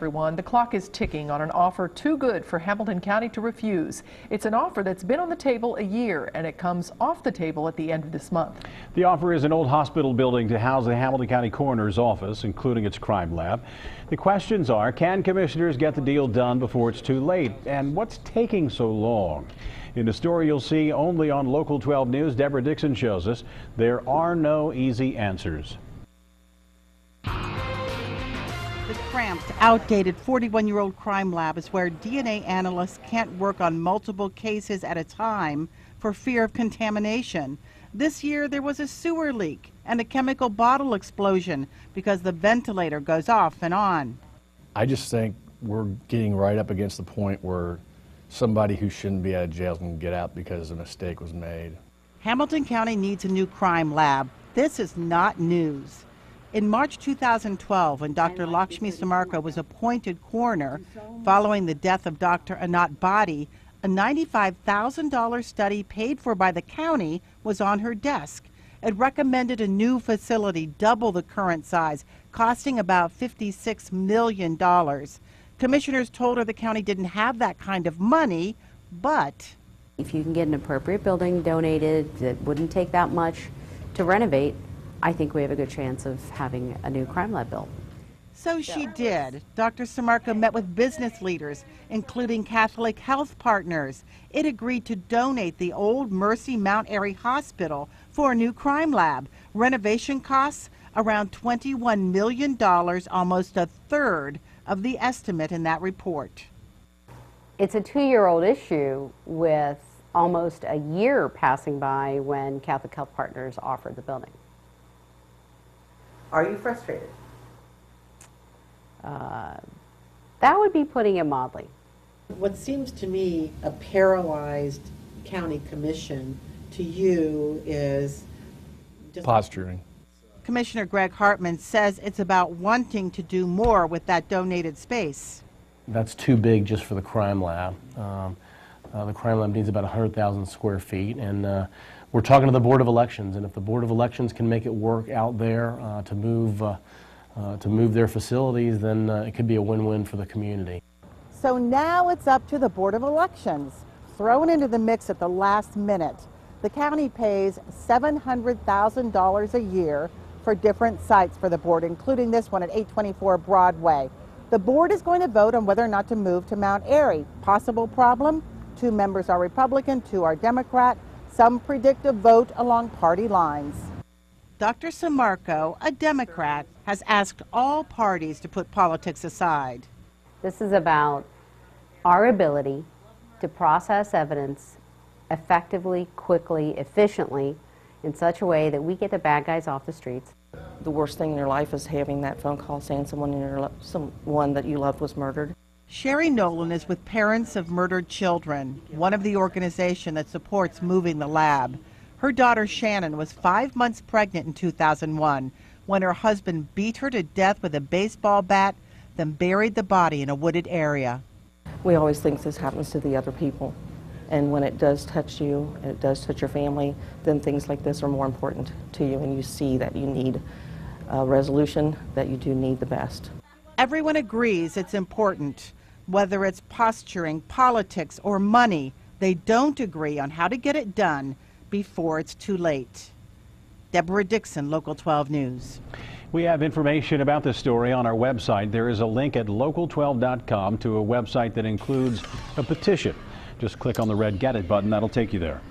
Everyone, the clock is ticking on an offer too good for Hamilton County to refuse. It's an offer that's been on the table a year, and it comes off the table at the end of this month. The offer is an old hospital building to house the Hamilton County Coroner's office, including its crime lab. The questions are, can commissioners get the deal done before it's too late? And what's taking so long? In the story you'll see only on Local 12 News, Deborah Dixon shows us there are no easy answers. The cramped, outdated 41-year-old crime lab is where DNA analysts can't work on multiple cases at a time for fear of contamination. This year there was a sewer leak and a chemical bottle explosion because the ventilator goes off and on. I just think we're getting right up against the point where somebody who shouldn't be out of jail can get out because a mistake was made. Hamilton County needs a new crime lab. This is not news. In March 2012, when Dr. Lakshmi Samarkar was appointed coroner following the death of Dr. Anat Bhatti, a $95,000 study paid for by the county was on her desk. It recommended a new facility double the current size, costing about $56 million. Commissioners told her the county didn't have that kind of money, but if you can get an appropriate building donated that wouldn't take that much to renovate, I think we have a good chance of having a new crime lab built. So she did. Dr. Samarkar met with business leaders, including Catholic Health Partners. It agreed to donate the old Mercy Mount Airy Hospital for a new crime lab. Renovation costs around $21 million, almost a third of the estimate in that report. It's a 2-year-old issue with almost a year passing by when Catholic Health Partners offered the building. Are you frustrated? That would be putting it mildly. What seems to me a paralyzed county commission to you is just Posturing. Commissioner Greg Hartman says it's about wanting to do more with that donated space. That's too big just for the crime lab. The crime lab needs about 100,000 square feet, and we're talking to the Board of Elections, and if the Board of Elections can make it work out there to move their facilities, then it could be a win-win for the community. So now it's up to the Board of Elections. Thrown into the mix at the last minute, the county pays $700,000 a year for different sites for the board, including this one at 824 Broadway. The board is going to vote on whether or not to move to Mount Airy. Possible problem? 2 members are Republican, 2 are Democrat. Some predict a vote along party lines. Dr. Samarkar, a Democrat, has asked all parties to put politics aside. This is about our ability to process evidence effectively, quickly, efficiently, in such a way that we get the bad guys off the streets. The worst thing in your life is having that phone call saying someone that you loved was murdered. Sherry Nolan is with Parents of Murdered Children, one of the organization that supports moving the lab. Her daughter Shannon was 5 months pregnant in 2001 when her husband beat her to death with a baseball bat, then buried the body in a wooded area. We always think this happens to the other people. And when it does touch you, and it does touch your family, then things like this are more important to you, and you see that you need a resolution, that you do need the best. Everyone agrees it's important. Whether it's posturing, politics, or money, they don't agree on how to get it done before it's too late. Deborah Dixon, Local 12 News. We have information about this story on our website. There is a link at local12.com to a website that includes a petition. Just click on the red Get It button. That'll take you there.